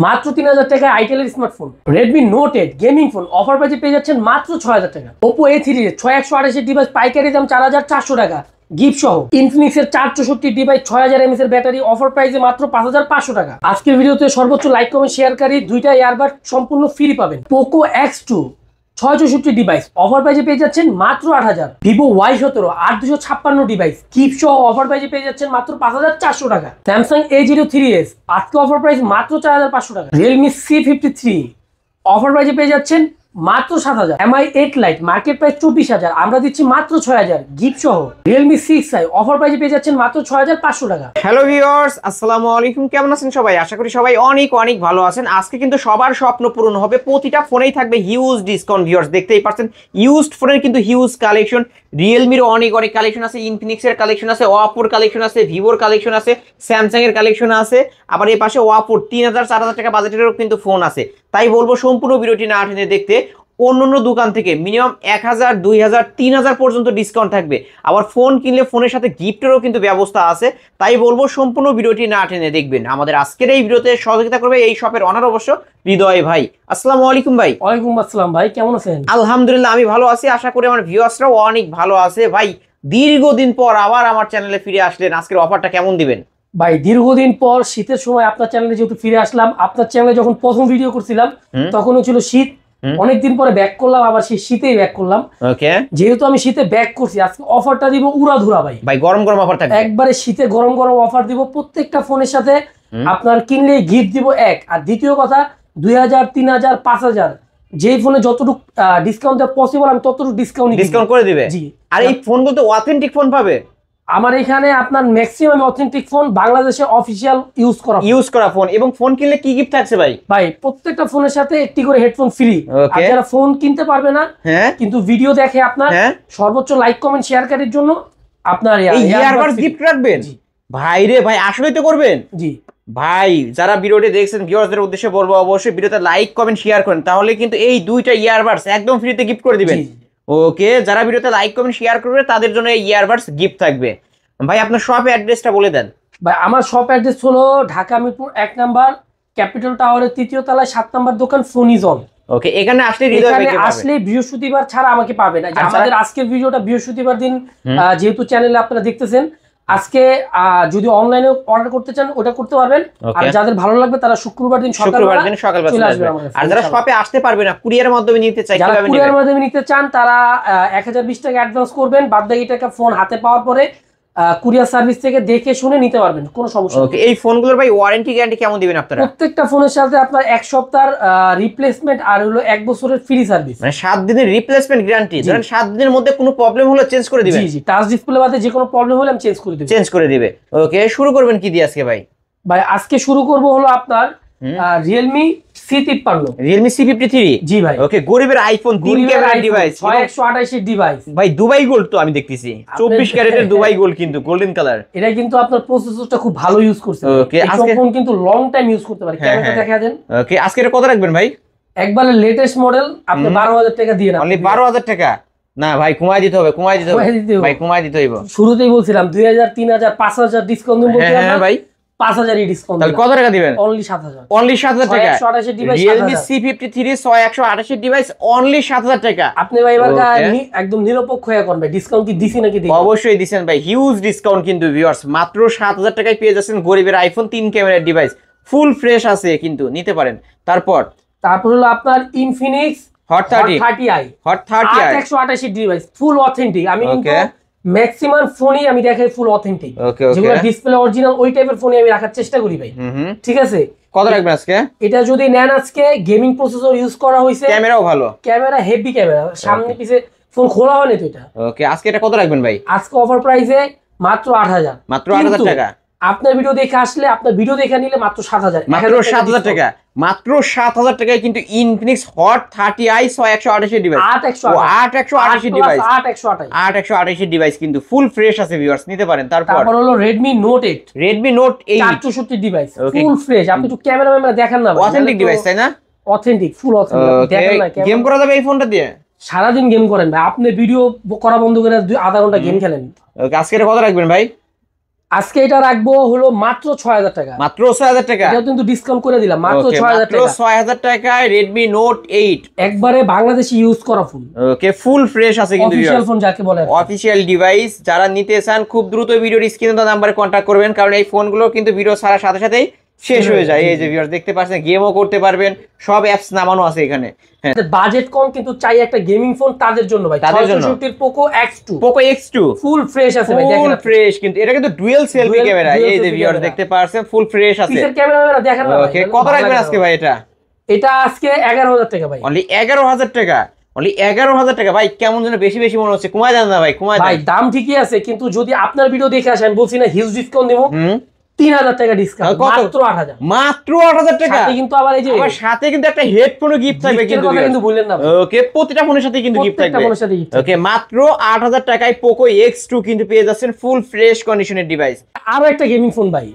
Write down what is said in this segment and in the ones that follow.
মাত্র 3000 টাকায় আইটেলের smartphone Redmi note 8 gaming phone offer প্রাইসে পেয়ে যাচ্ছেন মাত্র 6000 টাকা। ওপো A3 6128 ডিভাইস পাইকারি দাম 4400 টাকা গিফট সহ। ইনফিনিক্সের 464 ডিভাইস 6000 mAh এর ব্যাটারি অফার প্রাইসে মাত্র 5500 টাকা। আজকের ভিডিওতে সর্বোচ্চ লাইক কমেন্ট শেয়ারকারী দুইটা ইয়ারবাড সম্পূর্ণ ফ্রি পাবেন। পোকো X2 664 ডিভাইস অফার প্রাইসে পেয়ে যাচ্ছেন মাত্র 8000। ভিভো Y17 8256 ডিভাইস গিফট সহ অফার প্রাইসে পেয়ে যাচ্ছেন মাত্র 5400 টাকা। স্যামসাং A03s আজকে অফার প্রাইস মাত্র 4500 টাকা। রিয়েলমি C53 অফার প্রাইসে পেয়ে যাচ্ছেন মাত্র 7000। MI 8 লাইট মার্কেট প্রাইস 24000, আমরা দিচ্ছি মাত্র 6000 গিফট সহ। রিয়েলমি 6i অফার প্রাইসে পেয়ে যাচ্ছেন মাত্র 6500 টাকা। হ্যালো ভিউয়ার্স, আসসালামু আলাইকুম। কেমন আছেন সবাই? আশা করি সবাই অনেক অনেক ভালো আছেন। আজকে কিন্তু সবার স্বপ্ন পূরণ হবে, প্রতিটা ফোনেই থাকবে হিউজ ডিসকাউন্ট। ভিউয়ার্স দেখতেই পাচ্ছেন ইউজড ফোনের কিন্তু হিউজ কালেকশন। রিয়েলমির অনেক অনেক কালেকশন আছে, ইনফিনিক্সের কালেকশন আছে, ওয়াপোর কালেকশন আছে, ভিভোর কালেকশন আছে, স্যামসাং এর কালেকশন আছে, আবার এই পাশে ওয়াপোর 3000-4000 টাকা বাজেটেরও কিন্তু ফোন আছে। তাই বলবো সম্পূর্ণ ভিডিওটি না টেনে দেখতে। অন্য দোকান থেকে মিনিমাম 1000, 2000, 3000 পর্যন্ত ডিসকাউন্ট থাকবে। আবার ফোন কিনলে ফোনের সাথে গিফটেরও কিন্তু ব্যবস্থা আছে। তাই বলবো সম্পূর্ণ ভিডিওটি না টেনে দেখবেন। আমাদের আজকের এই ভিডিওতে সহযোগিতা করবে এই শপের অনার অবশ্য হৃদয় ভাই। আসসালামু আলাইকুম ভাই। ওয়ালাইকুম আসসালাম ভাই, কেমন আছেন? আলহামদুলিল্লাহ আমি ভালো আছি, আশা করি আমার ভিউয়ার্সরাও অনেক ভালো আছে। ভাই দীর্ঘদিন পর আবার আমার চ্যানেলে ফিরে আসলেন, আজকের অফারটা কেমন দিবেন? ভাই দীর্ঘদিন পর শীতের সময় আপনার চ্যানেলে যেহেতু ফিরে আসলাম, আপনার চ্যানেলে যখন প্রথম ভিডিও করছিলাম তখনও ছিল শীত, অনেকদিন পরে ব্যাক করলাম, আবার সেই শীতেই ব্যাক করলাম। ওকে, যেহেতু আমি শীতে ব্যাক করছি, আজকে অফারটা দিব উড়াধুরা ভাই। ভাই গরম গরম অফার থাকবে, একবারে শীতে গরম গরম অফার দিব। প্রত্যেকটা ফোনের সাথে আপনার কিনলে গিফট দিব এক। আর দ্বিতীয় কথা 2000, 3000, 5000 যেই ফোনে যতটুকু ডিসকাউন্ট দেওয়া পসিবল আমি ততটুকু ডিসকাউন্ট করে দিবে। জি। আর এই ফোনগুলো তো অথেন্টিক ফোন পাবে আমার এখানে আপনার ম্যাক্সিমাম অথেন্টিক ফোন বাংলাদেশে অফিসিয়াল ইউজ করা ফোন। এবং ফোন কিনলে কি গিফট থাকছে ভাই? ভাই প্রত্যেকটা ফোনের সাথে একটি করে হেডফোন ফ্রি। আর যারা ফোন কিনতে পারবে না কিন্তু ভিডিও দেখে আপনার সর্বোচ্চ লাইক কমেন্ট শেয়ারকারীর জন্য আপনার ইয়ারবাডস গিফট রাখবেন। ভাই রে ভাই, আসলেই তো করবেন? জি ভাই, যারা ভিডিওটি দেখছেন ভিউয়ারদের উদ্দেশ্যে বলবো অবশ্যই ভিডিওতে লাইক কমেন্ট শেয়ার করেন, তাহলে কিন্তু এই দুইটা ইয়ারবাডস একদম ফ্রিতে গিফট করে দিবেন। ওকে, যারা ভিডিওতে লাইক কমেন্ট শেয়ার করবে তাদের জন্য এই ইয়ারবাডস গিফট থাকবে। ভাই আপনার শপের অ্যাড্রেসটা বলে দেন। ভাই আমার শপ অ্যাড্রেস হলো ঢাকা মিরপুর 1 নাম্বার ক্যাপিটাল টাওয়ারের 3য় তলায় 7 নাম্বার দোকান ফোনিজন। ওকে, এখানে আসলে বৃহস্পতিবার ছাড়া আমাকে পাবে না। আমাদের আজকের ভিডিওটা বৃহস্পতিবার দিন, যেহেতু চ্যানেলে আপনারা দেখতেছেন, আজকে যদি অনলাইনে অর্ডার করতে চান ওটা করতে পারবেন। আর যাদের ভালো লাগবে তারা শুক্রবার দিন সকালবেলা চলে আসবে। আর যারা শপে আসতে পারবে না, কুরিয়ারের মাধ্যমে নিতে চাই, যারা কুরিয়ারের মাধ্যমে নিতে চান তারা 1020 টাকা অ্যাডভান্স করবেন, বাদ বাকি টাকা ফোন হাতে পাওয়ার পরে কুরিয়ার সার্ভিস থেকে দেখে শুনে নিতে পারবেন, কোনো সমস্যা নেই। ওকে, এই ফোনগুলোর ভাই ওয়ারেন্টি গ্যারান্টি কেমন দিবেন আপনারা? প্রত্যেকটা ফোনের সাথে আপনার 1 সপ্তাহের রিপ্লেসমেন্ট আর হলো 1 বছরের ফ্রি সার্ভিস, মানে 7 দিনের রিপ্লেসমেন্ট গ্যারান্টি। ধরেন 7 দিনের মধ্যে কোনো প্রবলেম হলে চেঞ্জ করে দিবেন। জি জি, টাচ ডিসপ্লে বাদে যে কোনো প্রবলেম হলে আমি চেঞ্জ করে দিবে। ওকে, শুরু করবেন কি দিয়ে আজকে ভাই? ভাই আজকে শুরু করব হলো আপনার Realme C53। জি ভাই। ওকে, গরিবের আইফোন 3 ক্যামেরা ডিভাইস 6128 ডিভাইস। ভাই দুবাই গোল্ড তো আমি দেখতেছি, 24 ক্যারেটের দুবাই গোল্ড, কিন্তু গোল্ডেন কালার। এটা কিন্তু আপনার প্রসেসরটা খুব ভালো ইউজ করছে। ওকে, আজকে ফোন কিন্তু লং টাইম ইউজ করতে পারে। ক্যামেরা দেখা দেন। ওকে, আজকে এটা কত রাখবেন ভাই? একবারে লেটেস্ট মডেল আপনি 12000 টাকা দিয়ে না। অনলি 12000 টাকা? না ভাই, কমাই দিতে হবে ভাই, কমাই দিতে হইব। শুরুতেই বলছিলাম 2000, 3000, 5000 ডিসকাউন্ট দেব বলছিলাম। হ্যাঁ ভাই, 5000 এর ডিসকাউন্ট। তাহলে কত টাকা দিবেন? অনলি 7000। অনলি 7000 টাকা। 6128 device Realme C53 6128 device only 7000 টাকা। আপনি ভাই এবার একদম নিরপেক্ষ হয়ে করবে, ডিসকাউন্ট কি দিছি নাকি দিই? অবশ্যই দিবেন ভাই, হিউজ ডিসকাউন্ট কিন্তু ভিউয়ার্স। মাত্র 7000 টাকায় পেয়ে যাচ্ছেন গরিবের আইফোন 3 ক্যামেরার ডিভাইস, ফুল ফ্রেশ আছে কিন্তু নিতে পারেন। তারপর হলো আপনার ইনফিনিক্স হট 30i 128 ডিভাইস ফুল অথেন্টিক। আমি কিন্তু ম্যাক্সিমাম ফোনই আমি দেখাই ফুল অথেন্টিক, যেগুলো ডিসপ্লে অরিজিনাল ওই টাইপের ফোনই আমি রাখার চেষ্টা করি ভাই। ঠিক আছে, কত রাখবেন আজকে? এটা যদি নেন আজকে গেমিং প্রসেসর ইউজ করা হয়েছে, ক্যামেরাও ভালো, ক্যামেরা হেভি ক্যামেরা, সামনে পিছে ফোন খোলা হয়নি তো এটা। ওকে, আজকে এটা কত রাখবেন ভাই? আজকে অফার প্রাইসে মাত্র 8000। মাত্র 8000 টাকা। আপনার ভিডিও দেখে আসলে, আপনার ভিডিও দেখে নিলে মাত্র 7000। মাত্র 7000 টাকা। মাত্র 7000 টাকায় কিন্তু Infinix hot 30i 6128 device, 8128 device, 8128 device কিন্তু ফুল ফ্রেশ আছে ভিউয়ার্স, নিতে পারেন। তারপর হলো Redmi Note 8 464 device full fresh. আপনি একটু ক্যামেরা দেখেন না, অথেন্টিক ডিভাইস তাই না? অথেন্টিক, ফুল অথেন্টিক দেখেন না। গেম করা যাবে এই ফোনটা দিয়ে? সারাদিন গেম করেন ভাই, আপনি ভিডিও করা বন্ধ করে আধা ঘন্টা গেম খেলেন। ওকে, আজকে এটা কত রাখবেন ভাই? আজকে এটা রাখবো হলো মাত্র 6000 টাকা। মাত্র 6000 টাকা, এটা কিন্তু ডিসকাউন্ট করে দিলাম মাত্র 6000 টাকা। 6000 টাকায় Redmi Note 8 একবারে বাংলাদেশি ইউজ করা ফোন। ওকে, ফুল ফ্রেশ আছে কিন্তু অফিশিয়াল ফোন যাকে বলে, অফিশিয়াল ডিভাইস। যারা নিতে চান খুব দ্রুত ভিডিওর স্ক্রিনে দেওয়া নাম্বারে কন্টাক্ট করবেন, কারণ এই ফোনগুলো কিন্তু ভিডিও ছাড়ার সাথে সাথেই শেষ হয়ে যায়। এই যে ভিউয়ার্স দেখতে পাচ্ছেন, গেমও করতে পারবেন, সব অ্যাপস নামানো আছে এখানে। বাজেট কম কিন্তু চাই একটা গেমিং ফোন, তাদের জন্য ভাই। তাদের জন্য Poco X2, Poco X2 full fresh আছে ভাই, দেখেন ফুল ফ্রেশ, কিন্তু এটা কিন্তু ডুয়াল সেলফি ক্যামেরা। এই যে ভিউয়ার্স দেখতে পাচ্ছেন, ফুল ফ্রেশ আছে। পিছের ক্যামেরা দেখেন না। ওকে, কত রাখবেন আজকে ভাই এটা? এটা আজকে 11000 টাকা ভাই। অনলি 11000 টাকা, অনলি 11000 টাকা ভাই। কেমন যেন বেশি বেশি মনে হচ্ছে, কমায় দেন না ভাই, কমায় দেন ভাই। দাম ঠিকই আছে, কিন্তু যদি আপনার ভিডিও দেখে আসেন, বলছি না হিউজ ডিসকাউন্ট দেবো। 3000 টাকা ডিসকাউন্ট, মাত্র 8000। মাত্র 8000 টাকা। সাথে কিন্তু আবার এই যে আবার সাথে কিন্তু একটা হেডফোনও গিফট থাকবে কিন্তু ভুলেন না। ওকে, প্রতিটা ফোনের সাথে কিন্তু গিফট থাকবে। ওকে, মাত্র 8000 টাকায় Poco X2 কিন্তু পেয়ে যাচ্ছেন ফুল ফ্রেশ কন্ডিশনের ডিভাইস। আরো একটা গেমিং ফোন ভাই,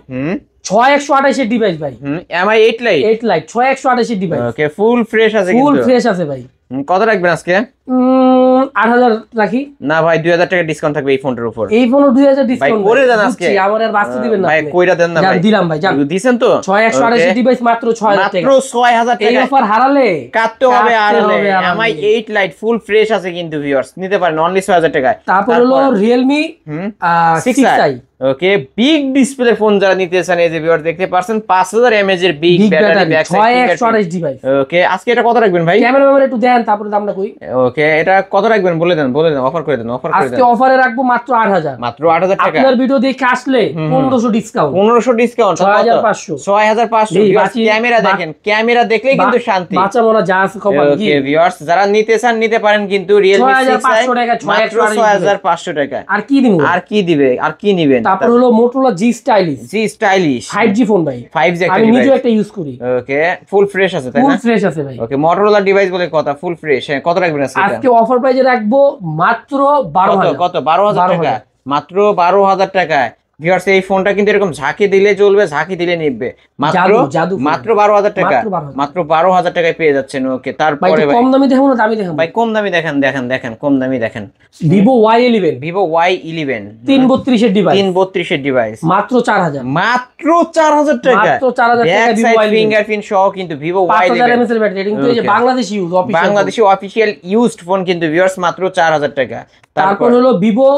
6128 এর ডিভাইস ভাই। MI 8 Lite 6128 এর ডিভাইস। ওকে, ফুল ফ্রেশ আছে কিন্তু, ফুল ফ্রেশ আছে ভাই। কত রাখবেন আজকে? 8000 রাখি না ভাই, 2000 টাকা ডিসকাউন্ট থাকবে এই ফোনটার উপর। এই ফোন 2000 ডিসকাউন্ট ভাই করে দেন আজকে, আমার আর বাঁচতে দিবেন না ভাই, কইরা দেন না ভাই। দিলাম ভাই, জান দিবেন তো। 6128 ডিভাইস মাত্র 6000 টাকা, মাত্র 6000 টাকা। এই অফার হারালে কাটতে হবে। হারালে MI 8 Lite ফুল ফ্রেশ আছে কিন্তু ভিউয়ার্স, নিতে পারেন অনলি 6000 টাকা। তারপর হলো Realme 6i। ওকে, বিগ ডিসপ্লে ফোন যারা নিতে চান, এই যে ভিউয়ার দেখতে পাচ্ছেন 5000 mAh এর big battery, back side 6128 device. Okay, আজকে এটা কত রাখবেন ভাই? ক্যামেরা একটু দেন, তারপরে দামটা কই। ওকে, এটা কত রাখবেন বলে দেন, অফার করে দেন, অফার করে দেন। আজকে অফারে রাখবো মাত্র 8000, মাত্র 8000 টাকা। আপনার ভিডিও দেখে আসলে 1500 ডিসকাউন্ট, 1500 ডিসকাউন্ট, 6500 6500। ক্যামেরা দেখেন, ক্যামেরা দেখলেই কিন্তু শান্তি। বাঁচা মরা যা আছে খবর কি। ওকে ভিউয়ার্স, যারা নিতে চান নিতে পারেন কিন্তু Realme 6i 6500 টাকা, মাত্র 6500 টাকা। আর কি দিব, আর কি দিবে, আর কি নেবেন? তারপর হলো Motorola G Stylish 5G phone ভাই। 5G একটা আমি ডিভাইস, নিজেও একটা ইউজ করি। ওকে, ফুল ফ্রেশ আছে তাই না? ফুল ফ্রেশ আছে ভাই। ওকে, Motorola ডিভাইস বলে কথা, ফুল ফ্রেশ। কত রাখবেন আজকে অফার প্রাইসে রাখবো মাত্র 12000। কত? 12000 টাকা, মাত্র 12000 টাকায়। ভিউয়ার্স, এই ফোনটা কিন্তু এরকম ঝাঁকি দিলে চলবে, ঝাঁকি দিলে নিবে। মাত্র মাত্র 12000 টাকা, মাত্র 12000 টাকায় পেয়ে যাচ্ছেন। ওকে, তারপরে কম দামি দেখো না, দামি দেখো ভাই, কম দামি দেখেন, দেখেন কম দামি দেখেন। Vivo Y11, Vivo Y11 332 এর ডিভাইস, 332 এর ডিভাইস, মাত্র 4000, মাত্র 4000 টাকা, মাত্র 4000 টাকা। ব্যাক সাইড ফিঙ্গারপ্রিন্ট সহ কিন্তু Vivo Y11 5000 mAh এর ব্যাটারি, কিন্তু এই যে Bangladeshi use official, Bangladeshi official used phone কিন্তু ভিউয়ার্স মাত্র 4000 টাকা। তারপর হলো Vivo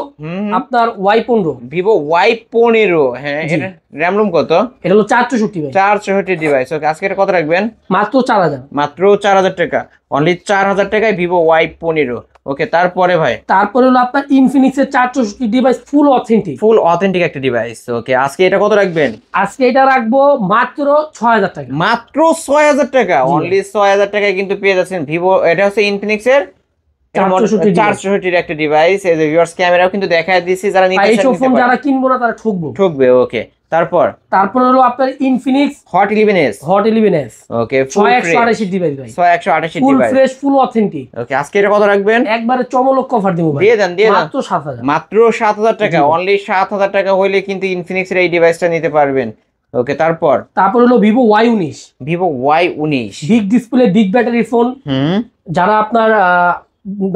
আপনার Y15, Vivo Y15, হ্যাঁ, এর RAM ROM কত? এটা হলো 464 ভাই, 464 ডিভাইস। ওকে, আজকে এটা কত রাখবেন? মাত্র 4000, মাত্র 4000 টাকা, অনলি 4000 টাকায় Vivo Y15। ওকে, তারপরে ভাই, তারপরে হলো আপনার Infinix এর 464 ডিভাইস, ফুল অথেন্টিক একটা ডিভাইস। ওকে, আজকে এটা কত রাখবেন? আজকে এটা রাখবো মাত্র 6000 টাকা, মাত্র 6000 টাকা, অনলি 6000 টাকায় কিন্তু পেয়ে যাচ্ছেন ভিভো। এটা হচ্ছে Infinix এর 464 একটা ডিভাইস। এই যে ভিউয়ার্স, ক্যামেরাও কিন্তু দেখায় দিয়েছি, যারা নিতে চান এইসব ফোন যারা কিনবো না তারা ঠকবে। ওকে, তারপর হলো আপনার Infinix Hot 11s। ওকে, 6128 ডিভাইস ভাই, 6128 ফুল ডিভাইস, ফ্রেশ, ফুল অথেন্টিক। ওকে, আজকে এটা কত রাখবেন? একবারে চমলক অফার দেব ভাই, দিয়ে দেন মাত্র 7000, মাত্র 7000 টাকা, অনলি 7000 টাকা হইলে কিন্তু Infinix এর এই ডিভাইসটা নিতে পারবেন। ওকে, তারপর হলো Vivo Y19, big display, big battery phone. যারা আপনার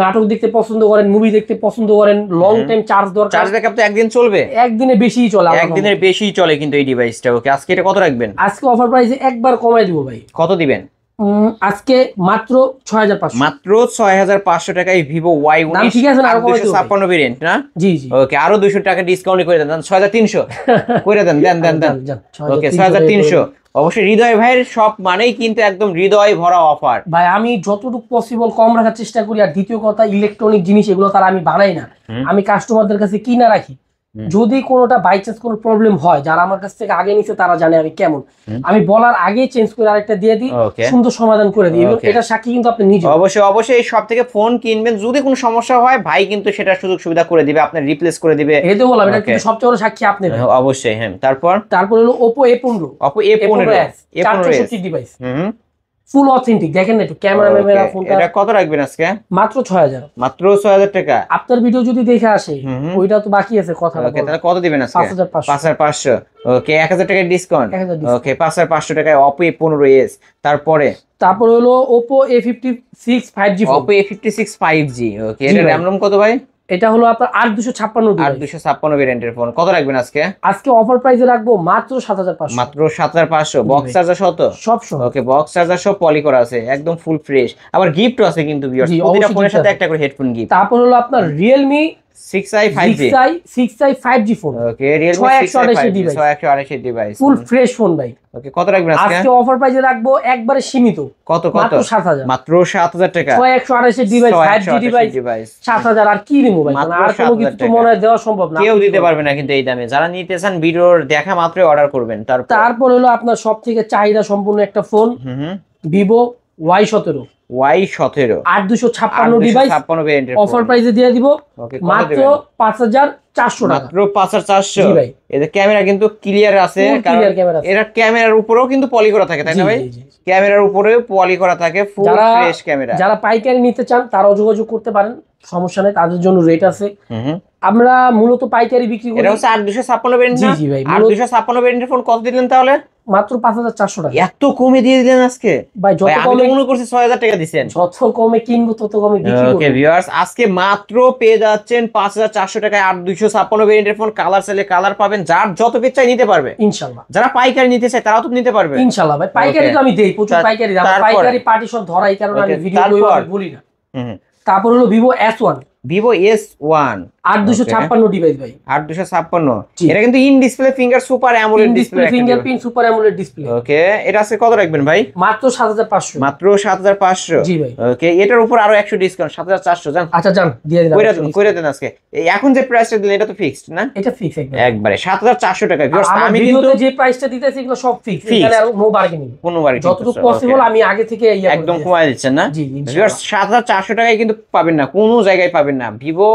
নাটক দেখতে পছন্দ করেন, মুভি দেখতে পছন্দ করেন, লং টাইম চার্জ দরকার, চার্জ ব্যাকআপ তো একদিন চলবে, একদিনে বেশিই চলে, একদিনের বেশিই চলে কিন্তু এই ডিভাইসটা। ওকে, আজকে এটা কত রাখবেন? আজকে অফার প্রাইসে একবার কমাই দিব ভাই। কত দিবেন? আজকে মাত্র 6500, মাত্র 6500 টাকায় Vivo Y19, ঠিক আছে না? আরো 256 ভেরিয়েন্ট না? জি। ওকে, আরো 200 টাকা ডিসকাউন্ট করে দেন, 6300 করে দেন। ওকে, 6300। অবশ্যই হৃদয় ভাইয়ের সব মানেই কিন্তু একদম হৃদয় ভরা অফার ভাই। আমি যতটুকু পসিবল কম রাখার চেষ্টা করি। আর দ্বিতীয় কথা, ইলেকট্রনিক জিনিস এগুলো তারা আমি বানাই না, আমি কাস্টমারদের কাছে কিনা রাখি। যদি কোনোটা বাই চান্স কোনো প্রবলেম হয়, যারা আমার কাছ থেকে আগে নিছে তারা জানে আমি কেমন, আমি বলার আগে চেঞ্জ করে আরেকটা দিয়ে দিই, সুন্দর সমাধান করে দিই। এটা সাক্ষী কিন্তু আপনি নিজে। অবশ্যই সব থেকে ফোন কিনবেন, যদি কোনো সমস্যা হয় ভাই কিন্তু সেটা সুযোগ সুবিধা করে দিবে, আপনার রিপ্লেস করে দিবে। এতে বললাম, এটা কিন্তু সবচেয়ে বড় সাক্ষী আপনি। অবশ্যই, হ্যাঁ। তারপর হলো Oppo A15, 464 ডিভাইস, ফুল অথেন্টিক। দেখেন না একটু ক্যামেরা ফোনটা। এটা কত রাখবেন আজকে? মাত্র 6000, মাত্র 6000 টাকা। আপনার ভিডিও যদি দেখে আসে, ওইটা তো বাকি আছে কথা। ওকে, তাহলে কত দিবেন আজকে? 5500। ওকে, 1000 টাকা ডিসকাউন্ট। ওকে, 5500 টাকায় Oppo A15s। তারপর হলো Oppo A56 5G phone, Oppo A56 5G। ওকে, এটা RAM ROM কত ভাই? এটা হলো আপনার 8256 8256 ভেরিয়েন্টের ফোন, কত রাখবেন আজকে? আজকে অফার প্রাইসে রাখবো মাত্র 7500, মাত্র 7500। বক্স চার্জার সহ তো? সব সহ। ওকে, বক্স চার্জার সহ পলি করা আছে, একদম ফুল ফ্রেশ। আবার গিফটও আছে কিন্তু ভিউয়ার্স, প্রতিটা ফোনের সাথে একটা করে হেডফোন গিফট। তারপর হলো আপনার Realme 6i 5G 6i 5G phone. Okay, Realme 6128 device, full fresh phone ভাই। ওকে, কত রাখবেন আজকে? আজকে অফার প্রাইসে রাখবো একবারে সীমিত, কত মাত্র 7000, মাত্র 7000 টাকা। 6128 ডিভাইস, 5G ডিভাইস 7000। আর কি নিমু ভাই, মাত্র আর কোনো কিছু তো মনে হয় দেওয়া সম্ভব না, কেউ দিতে পারবে না কিন্তু এই দামে। যারা নিতে চান ভিডিওর দেখা মাত্রই অর্ডার করবেন। তারপর হলো আপনার সবথেকে চাহিদা সম্পূর্ণ একটা phone, Vivo Y17 Y17 8256 device, 56 ভেরিয়েন্টের অফার প্রাইসে দিয়ে দিব ওকে, মাত্র 5400 টাকা। মাত্র 5400। জি ভাই, এদের ক্যামেরা কিন্তু ক্লিয়ার আছে, কারণ এরা ক্যামেরার উপরেও কিন্তু পলি করা থাকে, তাই না ভাই? ক্যামেরার উপরেও পলি করা থাকে, ফুল ফ্রেশ ক্যামেরা। যারা পাইকারি নিতে চান তারাও যোগাযোগ করতে পারেন, সমস্যা নেই, তাদের জন্য রেট আছে। আমরা মূলত পাইকারি বিক্রি করি। এটা হচ্ছে 8256 ভেরিয়েন্ট। জি জি ভাই, 8256 ভেরিয়েন্টের ফোন কত দিলেন তাহলে? মাত্র 5400 টাকা। এত কমে দিয়ে দিলেন আজকে ভাই? যত কমে মনে করছি 6000 টাকা দিবেন। যত কমে কিনবো তত কমে বিক্রি করব। ওকে ভিউয়ার্স, আজকে মাত্র পেয়ে যাচ্ছেন 5400 টাকায় 8256 ভেরিয়েন্টের ফোন। কালার চাইলে কালার পাবেন, যার যত পিস চাই নিতে পারবে ইনশাআল্লাহ। যারা পাইকারি নিতে চায় তারাও তো নিতে পারবে ইনশাআল্লাহ ভাই। পাইকারি তো আমি দেই, প্রচুর পাইকারি দাম, পাইকারি পার্টিশন ধরাই, কারণ আমি ভিডিও বলি না। তারপর হলো Vivo S1, Vivo S1 8256 device ভাই, 8256। এটা কিন্তু in display finger super AMOLED display, fingerprint super AMOLED display. Okay, এটা আছে কত রাখবেন ভাই? মাত্র 7500। মাত্র 7500। জি ভাই। ওকে, এটার উপর আরো 100 ডিসকাউন্ট, 7400। জান আচ্ছা জান, দিয়ে দিলাম। কইরা দেন আজকে। এই এখন যে প্রাইসটা দিলেন এটা তো ফিক্সড না? এটা ফিক্স একবারে 7400 টাকা। ভিউয়ার্স, আমি কিন্তু যে প্রাইসটা দিতেছি এগুলো সব ফিক্স, এখানে আর নো বার্গেনিং, কোনো বার্গেনিং, যতটুকু পসিবল আমি আগে থেকে একদম কমায় দিচ্ছেন না? জি ভিউয়ার্স, 7400 টাকায় কিন্তু পাবেন না, কোনো জায়গায় পাবেন না। Vivo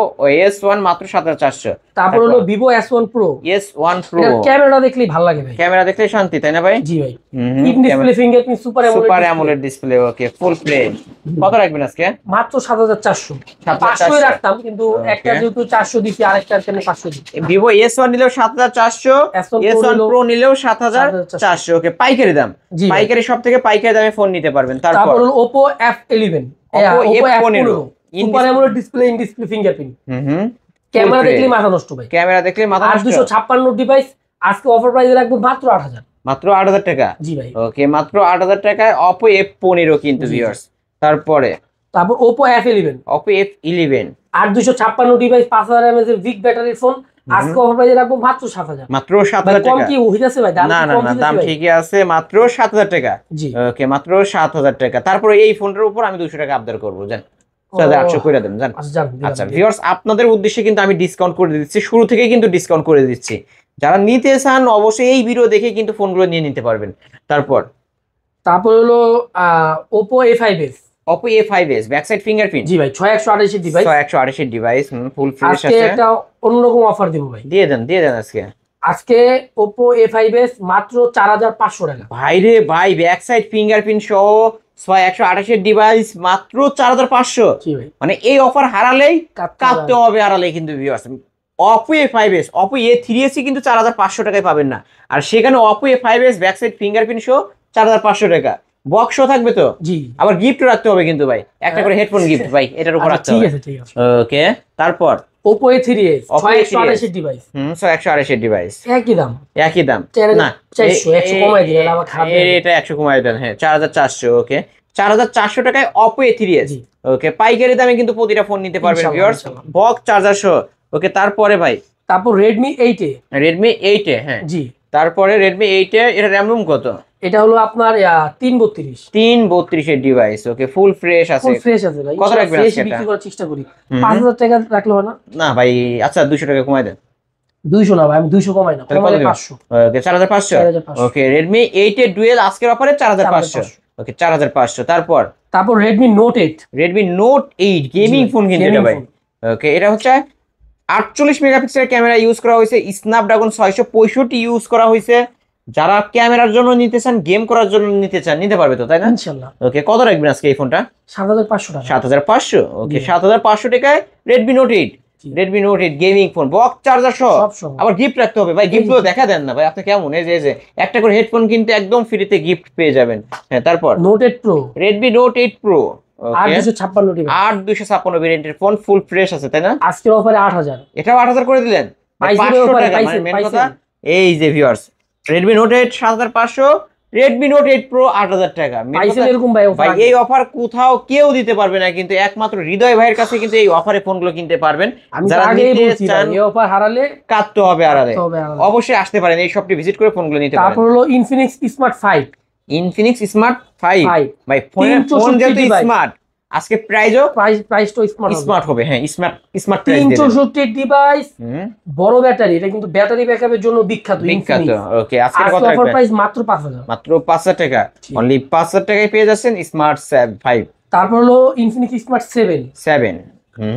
S1 মাত্র 7400। তারপর হলো Vivo S1 Pro। S1 Pro camera দেখলেই ভালো লাগে ভাই, ক্যামেরা দেখলে শান্তি, তাই না ভাই? জি ভাই। In display fingerprint super AMOLED display. Okay, full fresh. কত রাখবেন আজকে? মাত্র 7400। 500 রাখতাম, কিন্তু একটা যেহেতু 400 দিছি, আরেকটার জন্য 500 দিই। Vivo S1 নিলেও 7400, S1 Pro নিলেও 7400। ওকে, পাইকারি দাম, পাইকারি সব থেকে পাইকারি দামে ফোন নিতে পারবেন। তারপর হলো Oppo F11, Oppo F15 super AMOLED display, in display fingerprint. Camera দেখলে মাথা নষ্ট ভাই, ক্যামেরা দেখলে মাথা নষ্ট। 8256 ডিভাইস, আজকে অফার প্রাইসে রাখবো মাত্র 8000। মাত্র 8000 টাকা? জি ভাই। ওকে, মাত্র 8000 টাকায় Oppo F15 কিন্তু ভিউয়ার্স। তারপর Oppo F11, Oppo F11 8256 device, 5000 mAh এর বিগ ব্যাটারি ফোন, আজকে অফার প্রাইসে রাখবো মাত্র 7000। মাত্র 7000 টাকা। কম কি হইতাছে ভাই? দাম না না না, দাম ঠিকই আছে, মাত্র 7000 টাকা। জি ওকে, মাত্র 7000 টাকা। তারপরে এই ফোনটার উপর আমি 200 টাকা আবদার করব, জান 7800 করে দেন, জান। আচ্ছা ভিউয়ার্স, আপনাদের উদ্দেশ্যে কিন্তু আমি ডিসকাউন্ট করে দিচ্ছি, শুরু থেকেই কিন্তু ডিসকাউন্ট করে দিচ্ছি। যারা নিতে চান অবশ্যই এই ভিডিও দেখে কিন্তু ফোনগুলো নিয়ে নিতে পারবেন। তারপর হলো Oppo A5s, Oppo A5s back side fingerprint. জি ভাই, 6128 ডিভাইস, 6128 ডিভাইস, ফুল ফ্রেশ আছে। আজকে একটা অন্যরকম অফার দিব ভাই, দিয়ে দেন আজকে Oppo A5s মাত্র 4500 টাকা। ভাই রে ভাই, ব্যাক সাইড ফিঙ্গারপ্রিন্ট সহ 6128 ডিভাইস মাত্র 4500। মানে এই অফার হারালেই কাঁদতে হবে, হারালেই কিন্তু viewers. Oppo A5s, Oppo A3s কিন্তু 4500 টাকায় পাবেন না, আর সেখানে Oppo A5s back side fingerprint সহ 4500 টাকা। বক্স থাকবে তো? জি। আবার গিফট রাখতে হবে কিন্তু ভাই, একটা করে হেডফোন গিফট ভাই, এটার উপর রাখতে হবে। ঠিক আছে। ওকে, তারপর Oppo A3s 6128 ডিভাইস, 6128 ডিভাইস, একই দাম না, 400 100 কমাই দিলেন, আবার খারাপ এটা 100 কমাই দেন। হ্যাঁ, 4400। ওকে, 4400 টাকায় Oppo A3s। ওকে, পাইকারি দামে কিন্তু প্রতিটা ফোন নিতে পারবেন ভিউয়ার্স, বক্স চার্জার সহ। ওকে, তারপরে ভাই Redmi 8a, হ্যাঁ জি। তারপরে Redmi 8a, এটা র‍্যাম রুম কত? এটা হলো আপনার 332 এর ডিভাইস। ওকে, ফুল ফ্রেশ আছে, ভাই। কত রাখবেন আজকে? এটা বিক্রি করার চেষ্টা করি, 5000 টাকা রাখলে হয় না? না ভাই, আচ্ছা 200 টাকা কমাই দেন। 200 না ভাই, আমি 200 কমাই না, কমালে 500। ওকে, 4500। ওকে, Redmi 8a ডুয়েল আজকের অফারে 4500। ওকে, 4500। তারপর Redmi Note 8 গেমিং ফোন কিন্তু এটা ভাই। ওকে, এটা হচ্ছে 48 মেগাপিক্সেলের ক্যামেরা ইউজ করা হয়েছে, স্ন্যাপড্রাগন 665 ইউজ করা হয়েছে। যারা ক্যামেরার জন্য নিতে চান, গেম করার জন্য নিতে চান, নিতে পারবে তো, তাই না? ইনশাআল্লাহ। ওকে, কত রাখবেন আজকে এই ফোনটা? 7500 টাকা। 7500। ওকে, 7500 টাকায় Redmi Note 8 gaming phone, box charger সহ। আবার গিফট রাখতে হবে ভাই, গিফট গুলো দেখা দেন না ভাই, আপনি কেমন? এই যে একটা করে হেডফোন কিনতে একদম ফ্রিতে গিফট পেয়ে যাবেন। হ্যাঁ, তারপর Note 8 Pro, Redmi Note 8 Pro। Okay 8256 device 8256 ভেরিয়েন্টের ফোন, ফুল ফ্রেশ আছে তাই না? আজকের অফারে 8000 এটাও 8000 করে দিলেন। পাইছেন 500 অফারে, টাকা পাইছেন, মেন পাইছেন। কথা। এই যে viewers, Redmi Note 8 7500, Redmi Note 8 Pro 8000 টাকা। main পাইছেন কথা, এরকম ভাই অফার ভাই এই অফার কোথাও কেউ দিতে পারবে না, কিন্তু একমাত্র হৃদয় ভাইয়ের কাছে কিন্তু এই অফারে ফোনগুলো কিনতে পারবেন। আমি যারা আগেই নিতে বলছি চান এই অফার হারালে কাটতে হবে আড়ালে, কাটতে হবে আড়ালে। অবশ্যই আসতে পারেন, এই শপটি ভিজিট করে ফোনগুলো নিতে পারেন। তারপর হলো ইনফিনিক্স স্মার্ট 5 ইনফিনিক্স স্মার্ট 5 5 ভাই, ফোন 364 যেহেতু device। স্মার্ট, আজকে প্রাইসও প্রাইসটা স্মার্ট স্মার্ট হবে। হ্যাঁ, স্মার্ট প্রাইস দিবেন। 364 ডিভাইস, বড় ব্যাটারি, এটা কিন্তু ব্যাটারি ব্যাকআপের জন্য বিখ্যাত বিখ্যাত। Infinix। ওকে, আজকে কত আজকে অফার রাখবেন? প্রাইস মাত্র 5000। মাত্র 5000 টাকা, জি। অনলি 5000 টাকায় পেয়ে যাচ্ছেন স্মার্ট 5 তারপর হলো Infinix smart 7 7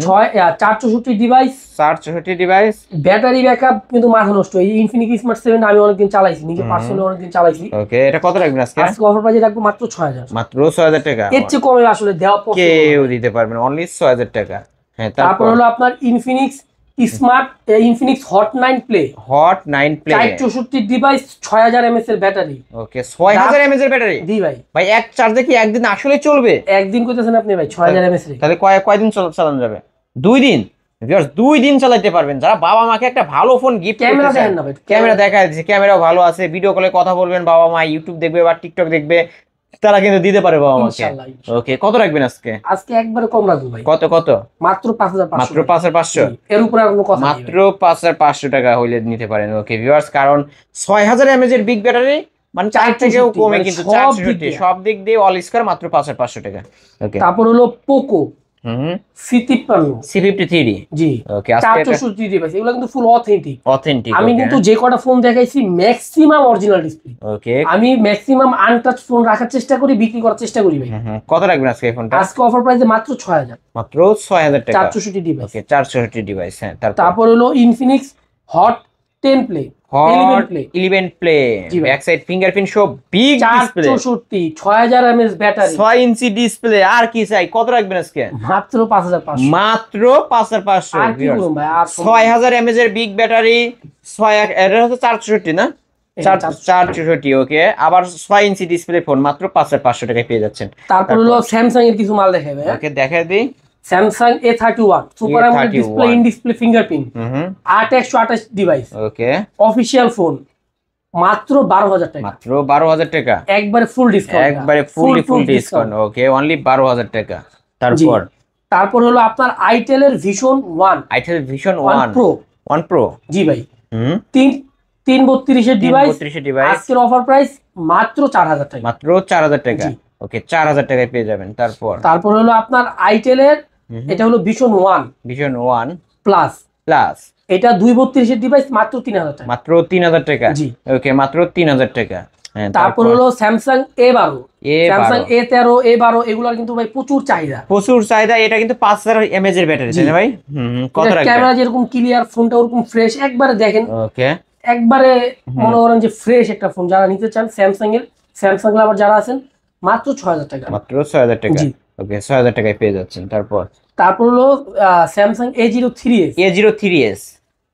464 device, 464 device. Battery backup কিন্তু মাথা নষ্ট। এই ইনফিনিক্স স্মার্ট 7 আমি অনেকদিন চালাইছি, নিজে পার্সোনালি অনেকদিন চালাইছি। ওকে, এটা কত রাখবেন আজকে? আজকে অফার প্রাইসে রাখবো মাত্র 6000। মাত্র 6000 টাকা, এর চেয়ে কমে আসলে দেওয়া পসিবল কেউ দিতে পারবেন, অনলি 6000 টাকা। হ্যাঁ, তারপর তারপর হলো আপনার Infinix smart Infinix hot 9 play hot 9 play 464 device, 6000 mAh এর ব্যাটারি। ওকে, 6000 mAh এর ব্যাটারি। দি ভাই ভাই এক চার্জে কি একদিন আসলে চলবে? একদিন কইতেছেন আপনি ভাই 6000 mAh এর। তাহলে কয়দিন চালানো যাবে? 2 দিন। ভিউয়ার্স 2 দিন চালাতে পারবেন। যারা বাবা মাকে একটা ভালো ফোন গিফট করতে ক্যামেরা চান, দেখেন না ভাই, ক্যামেরা দেখা যাচ্ছে, ক্যামেরাও ভালো আছে, ভিডিও কলে কথা বলবেন, বাবা মা ইউটিউব দেখবে বা টিকটক দেখবে, তারা কিন্তু দিতে পারে বাবা মাকে। ইনশাআল্লাহ। ওকে, কত রাখবেন আজকে? আজকে একবারে কম রাখবো ভাই, কত মাত্র 5500। মাত্র 5500, এর উপরে আর কোনো কথা নেই মাত্র 5500 টাকা হইলে নিতে পারেন। ওকে ভিউয়ার্স, কারণ 6000 mAh এর বিগ ব্যাটারি, মানে 4 থেকেও 464 কমে, মানে কিন্তু সব দিক 464 দিয়ে। সব দিক দিয়ে অল স্কয়ার মাত্র 5500 টাকা। ওকে, তারপর হলো পোকো C53 C53। জি, ওকে, আজকে এটা 464 ডিভাইস, এগুলো কিন্তু ফুল অথেন্টিক। অথেন্টিক। আমি কিন্তু যে কটা ফোন দেখাইছি ম্যাক্সিমাম অরিজিনাল ডিসপ্লে। ওকে, আমি ম্যাক্সিমাম আনটাচ ফোন রাখার চেষ্টা করি, বিক্রি করার চেষ্টা করি ভাই। কত রাখবেন আজকে এই ফোনটা? আজকে অফার প্রাইসে মাত্র 6000, মাত্র 6000 টাকা, 464 ডিভাইস। ওকে 464 ডিভাইস। হ্যাঁ, তারপর হলো Infinix Hot 10 play, 11 play, 11 play, জি ভাই। ব্যাক সাইড ফিঙ্গারপ্রিন্ট সহ big display, 464 6000 mAh battery, 6 inch display. আর কি চাই? কত রাখবেন আজকে? মাত্র 5500। মাত্র 5500। আর কি বলুন ভাই, আর 6000 mAh এর বিগ ব্যাটারি, 6 এটা হচ্ছে 464 না? 464। ওকে, আবার 6 ইঞ্চি ডিসপ্লে ফোন মাত্র 5500 টাকায় পেয়ে যাচ্ছেন। তারপর হলো স্যামসাং এর কিছু মাল দেখাবে। ওকে, দেখাই দিই। Samsung A31 super AMOLED display, in display fingerprint, 8128 device, okay, official phone, মাত্র 12000 টাকা, মাত্র 12000 টাকা, একবারে ফুল ডিসকাউন্ট, একবারে ফুল ডিসকাউন্ট। ওকে, অনলি 12000 টাকা। তারপর হলো আপনার আইটেল এর vision 1 itel vision 1 pro 1 pro. জি ভাই, 332 এর ডিভাইস, 332 ডিভাইস, আজকের অফার প্রাইস মাত্র 4000 টাকা, মাত্র 4000 টাকা। জি। ওকে, 4000 টাকায় পেয়ে যাবেন। তারপর হলো আপনার আইটেল এর, এটা হলো ভিশন 1 ভিশন 1 প্লাস, এটা 232 এর ডিভাইস, মাত্র 3000 টাকা, মাত্র 3000 টাকা। জি। ওকে, মাত্র 3000 টাকা। হ্যাঁ, তারপর হলো Samsung A12, Samsung A13, A12 এগুলোর কিন্তু ভাই প্রচুর চাহিদা, এটা কিন্তু 5000 mAh এর ব্যাটারি, তাই না ভাই? কত রাখবেন? ক্যামেরা যেরকম ক্লিয়ার, ফোনটা ওরকম ফ্রেশ, একবারে দেখেন, ওকে, একবারে মনে করেন যে ফ্রেশ একটা ফোন। যারা নিতে চান স্যামসাং লাভার যারা আছেন, মাত্র 6000 টাকা, মাত্র 6000 টাকা। জি। ওকে, 6000 টাকায় পেয়ে যাচ্ছেন। তারপর হলো স্যামসাং A03s, A03s,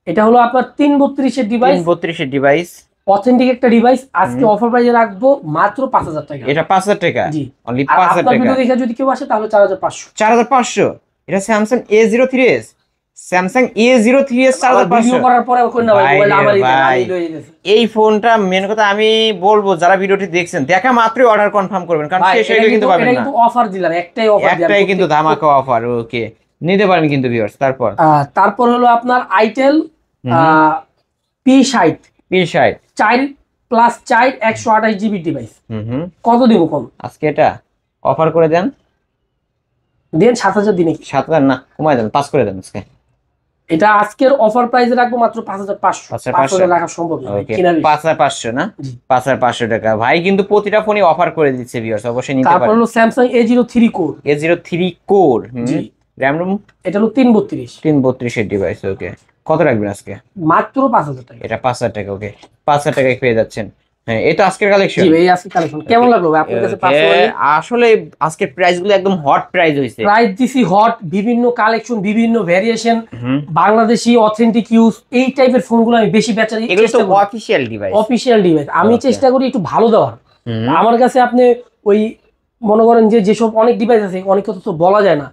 এটা হলো আপনার 332 এর ডিভাইস, 332 এর ডিভাইস, অথেন্টিক একটা ডিভাইস। আজকে অফার প্রাইসে রাখবো মাত্র 5000 টাকা, এটা 5000 টাকা, জি। অনলি আর 5000 আপনার টাকা। ভিডিও দেখে যদি কেউ আসে তাহলে 4500। 4500। এটা Samsung A03s, Samsung A03s 4500। Video করার পরে কই না ভাই, ভাই মোবাইল রে আমারই দেন, ভাই। আমি লয়ে গেছি। এই ফোনটা মেন কথা আমি বলবো, যারা ভিডিওটি দেখছেন দেখা মাত্রই অর্ডার কনফার্ম করবেন, কারণ ভাই, শেষ হয়ে গেলে কিন্তু পাবেন এটা না। কিন্তু অফার দিলাম, একটাই অফার দিলাম, একটাই কিন্তু ধামাকা অফার। ওকে, নিতে পারেন কিন্তু ভিউয়ার্স। তারপর হলো আপনার itel P60 P60 4+4 128 GB device, কত দিব কম? আজকে এটা অফার করে দেন, দেন 7000 দিনে, 7000 না, কমায় দেন, 5 করে দেন আজকে। এটা আজকের অফার প্রাইসে রাখবো মাত্র 5500। 500 রাখা সম্ভব না, ওকে, কিনা 5500 না, জি। 5500 টাকা। ভাই কিন্তু প্রতিটা ফোনই অফার করে দিচ্ছে ভিউয়ার্স, অবশ্যই নিতে তারপর পারেন। হলো Samsung A03 core, A03 core, জি। র‍্যাম রুম এটা হলো 332, 332 এর ডিভাইস। ওকে, কত রাখবেন আজকে? মাত্র 5000 টাকা, এটা 5000 টাকা। ওকে, 5000 টাকায় পেয়ে যাচ্ছেন। হ্যাঁ, এটা আজকের কালেকশন। জি ভাই, আজকে কালেকশন কেমন লাগলো ভাই আপনার কাছে? আসলে আজকের প্রাইস গুলো একদম হট প্রাইস হইছে। প্রাইস দিছি হট, বিভিন্ন কালেকশন, বিভিন্ন ভেরিয়েশন, বাংলাদেশি অথেন্টিক ইউজ, এই টাইপের ফোনগুলো আমি বেশি বেচার এগুলো তো অফিশিয়াল ডিভাইস। অফিশিয়াল ডিভাইস আমি চেষ্টা করি একটু ভালো দেওয়ার। আমার কাছে আপনি ওই মনে করেন যে যেসব অনেক ডিভাইস আছে অনেক কথা তো বলা যায় না,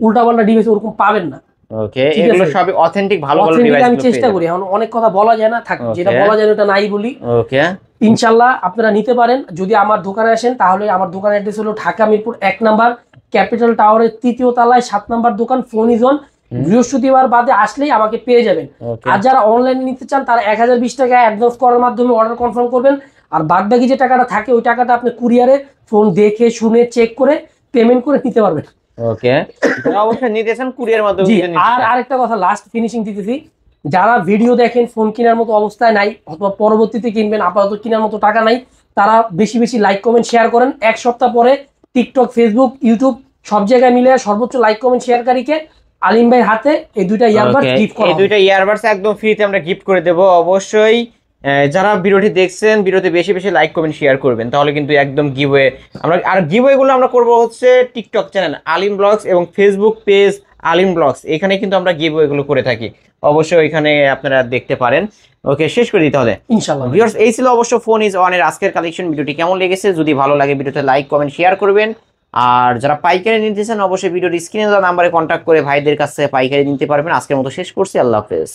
উল্টাপাল্টা ডিভাইস ওরকম পাবেন না। ওকে, এগুলো সবই অথেন্টিক ভালো ভালো ডিভাইস আমি চেষ্টা করি, এখন অনেক কথা বলা যায় না, থাক যেটা বলা যায় ওটা নাই বলি। ওকে, ইনশাল্লাহ আপনারা নিতে পারেন যদি আমার দোকানে আসেন। তাহলে আমার দোকানের অ্যাড্রেস হলো ঢাকা মিরপুর 1 নাম্বার ক্যাপিটাল টাওয়ারের 3য় তলায় 7 নাম্বার দোকান, ফোন ইজ অন। বৃহস্পতিবার বাদে আসলেই আমাকে পেয়ে যাবেন। আর যারা অনলাইনে নিতে চান তারা 1020 টাকা অ্যাডভান্স করার মাধ্যমে অর্ডার কনফার্ম করবেন। আর বাদবাকি যে টাকাটা থাকে ওই টাকাটা আপনি কুরিয়ারে ফোন দেখে শুনে চেক করে পেমেন্ট করে নিতে পারবেন। ওকে, অবশ্যই নিতে চান কুরিয়ার মাধ্যমে। আর আরেকটা কথা লাস্ট ফিনিশিং দিতেছি, যারা ভিডিও দেখেন ফোন কেনার মতো অবস্থায় নাই অথবা পরবর্তীতে কিনবেন আপাতত কেনার মতো টাকা নাই, তারা বেশি বেশি লাইক কমেন্ট শেয়ার করেন। এক সপ্তাহ পরে টিকটক, ফেসবুক, ইউটিউব সব জায়গায় মিলে সর্বোচ্চ লাইক কমেন্ট শেয়ারকারীকে আলিম ভাইয়ের হাতে এই দুইটা ইয়ারবাডস গিফট করা হবে। এই দুইটা ইয়ারবাডস একদম ফ্রিতে আমরা গিফট করে দেব। অবশ্যই যারা ভিডিওটি দেখছেন ভিডিওতে বেশি বেশি লাইক কমেন্ট শেয়ার করবেন, তাহলে কিন্তু একদম গিভওয়ে আমরা, আর গিভওয়েগুলো আমরা করব হচ্ছে টিকটক চ্যানেল আলিম ব্লগস এবং ফেসবুক পেজ আলিম ব্লগস, এখানে কিন্তু আমরা গিভওয়েগুলো করে থাকি। অবশ্যই এখানে আপনারা দেখতে পারেন। ওকে, শেষ করে দিতে হবে ইনশাআল্লাহ। ভিউয়ার্স, এই ছিল অবশ্য ফোন ইজ অনের আজকের কালেকশন। ভিডিওটি কেমন লেগেছে যদি ভালো লাগে ভিডিওতে লাইক কমেন্ট শেয়ার করবেন। আর যারা পাইকারি নিতে চান অবশ্যই ভিডিওর স্ক্রিনে দেওয়া নাম্বারে কন্ট্যাক্ট করে ভাইদের কাছে পাইকারি নিতে পারবেন। আজকের মতো শেষ করছি, আল্লাহ হাফেজ।